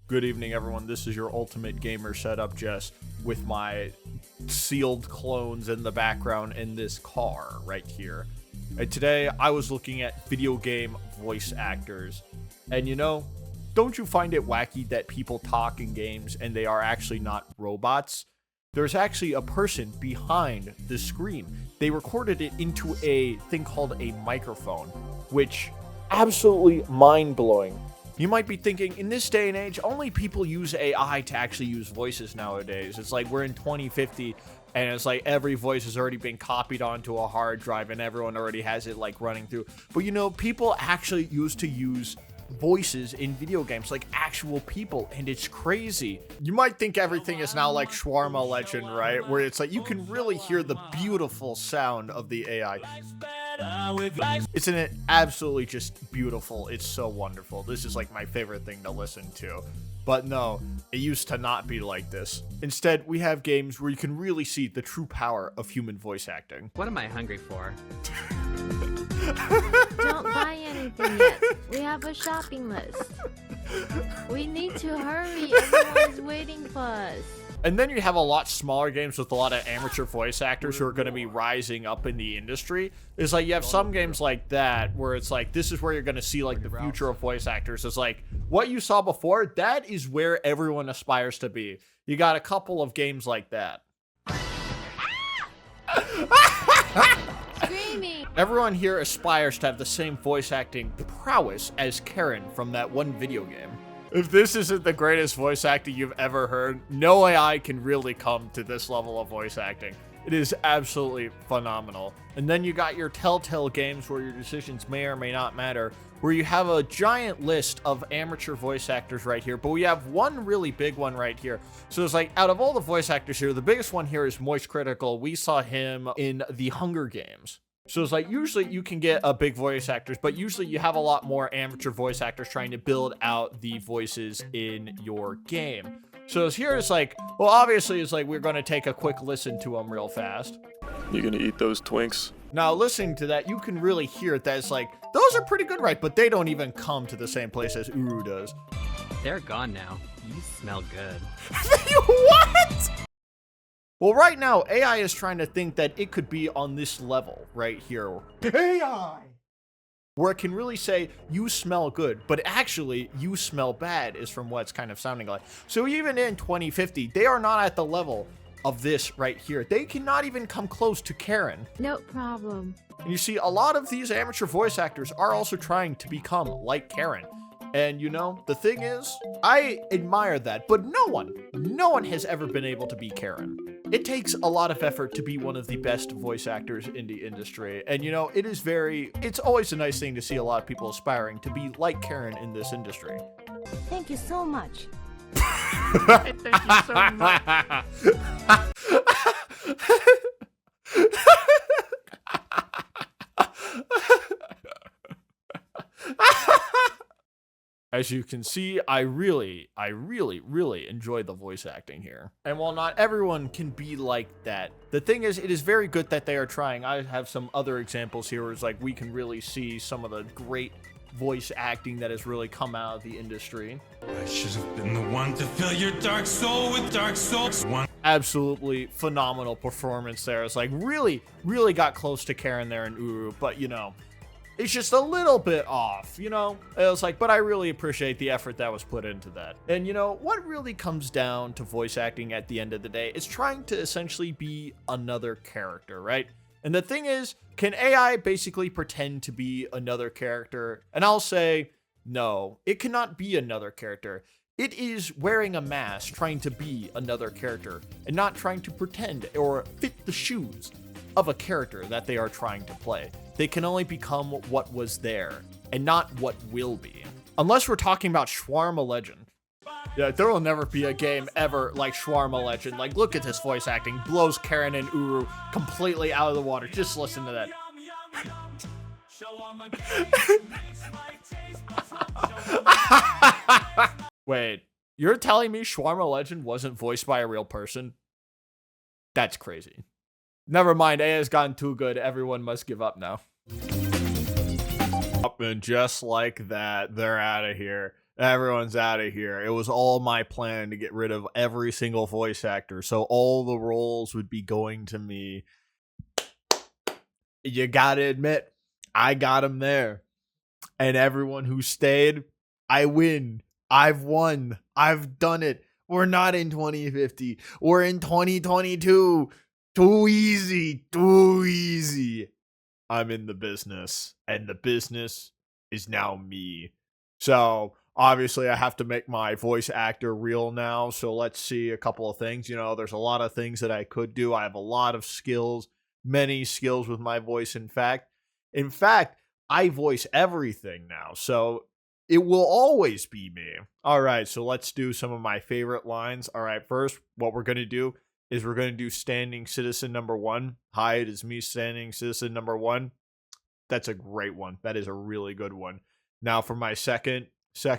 Good evening, everyone. This is your ultimate gamer setup, Jess, with my sealed clones in the background in this car right here. And today, I was looking at video game voice actors. And you know, don't you find it wacky that people talk in games and they are actually not robots? There's actually a person behind the screen. They recorded it into a thing called a microphone, which absolutely mind-blowing. You might be thinking, in this day and age, only people use AI to actually use voices nowadays. It's like we're in 2050, and it's like every voice has already been copied onto a hard drive, and everyone already has it like running through. But you know, people actually used to use voices in video games, like actual people, and it's crazy. You might think everything is now like Shawarma Legend, right? Where it's like you can really hear the beautiful sound of the AI. Isn't it absolutely just beautiful? It's so wonderful. This is like my favorite thing to listen to. But no, it used to not be like this. Instead, we have games where you can really see the true power of human voice acting. What am I hungry for? Don't buy anything yet. We have a shopping list. We need to hurry. Everyone's waiting for us. And then you have a lot smaller games with a lot of amateur voice actors who are going to be rising up in the industry. It's like you have some games like that where it's like, this is where you're going to see like the future of voice actors. It's like what you saw before, that is where everyone aspires to be. You got a couple of games like that. Screaming. Everyone here aspires to have the same voice acting prowess as Karen from that one video game. If this isn't the greatest voice acting you've ever heard, no AI can really come to this level of voice acting. It is absolutely phenomenal. And then you got your Telltale games where your decisions may or may not matter, where you have a giant list of amateur voice actors right here, but we have one really big one right here. So it's like, out of all the voice actors here, the biggest one here is Moist Critical. We saw him in the Hunger Games. So it's like, usually you can get a big voice actors, but usually you have a lot more amateur voice actors trying to build out the voices in your game. So it's here, it's like, well, obviously it's like, we're going to take a quick listen to them real fast. You gonna eat those Twinks? Now, listening to that, you can really hear it that it's like, those are pretty good, right? But they don't even come to the same place as Uru does. They're gone now. You smell good. What? Well, right now, AI is trying to think that it could be on this level right here. AI! Where it can really say, you smell good, but actually, you smell bad is from what it's kind of sounding like. So even in 2050, they are not at the level of this right here. They cannot even come close to Karen. No problem. And you see, a lot of these amateur voice actors are also trying to become like Karen. And you know, the thing is, I admire that, but no one has ever been able to be Karen. It takes a lot of effort to be one of the best voice actors in the industry. And you know, it's always a nice thing to see a lot of people aspiring to be like Karen in this industry. Thank you so much. Thank you so much. As you can see, I really enjoy the voice acting here. And while not everyone can be like that, the thing is, it is very good that they are trying. I have some other examples here where it's like we can really see some of the great voice acting that has really come out of the industry. I should have been the one to fill your dark soul with dark souls. Absolutely phenomenal performance there. It's like really got close to Karen there in Uru, but you know, it's just a little bit off, you know? It was like, but I really appreciate the effort that was put into that. And you know, what really comes down to voice acting at the end of the day is trying to essentially be another character, right? And the thing is, can AI basically pretend to be another character? And I'll say, no, it cannot be another character. It is wearing a mask, trying to be another character, and not trying to pretend or fit the shoes of a character that they are trying to play. They can only become what was there, and not what will be. Unless we're talking about Shawarma Legend. Yeah, there will never be a game ever like Shawarma Legend. Like, look at this voice acting. Blows Karen and Uru completely out of the water. Just listen to that. Wait, you're telling me Shawarma Legend wasn't voiced by a real person? That's crazy. Never mind, AI has gotten too good. Everyone must give up now. And just like that, they're out of here. Everyone's out of here. It was all my plan to get rid of every single voice actor, so all the roles would be going to me. You gotta admit, I got him there. And everyone who stayed, I win. I've won. I've done it. We're not in 2050. We're in 2022. Too easy. Too easy. I'm in the business, and the business is now me. So obviously I have to make my voice actor real now. So let's see a couple of things. You know, there's a lot of things that I could do. I have a lot of skills, many skills with my voice. In fact, I voice everything now. So it will always be me. All right, so let's do some of my favorite lines. All right, first, what we're going to do is we're going to do standing citizen number 1. Hi, it is me, standing citizen number 1. That's a great one. That is a really good one. Now for my second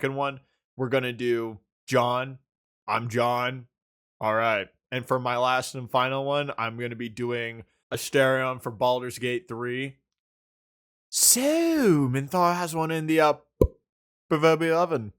one, we're going to do John. I'm John. All right. And for my last and final one, I'm going to be doing Asterion for Baldur's Gate 3. So, Minthar has one in the proverbial oven.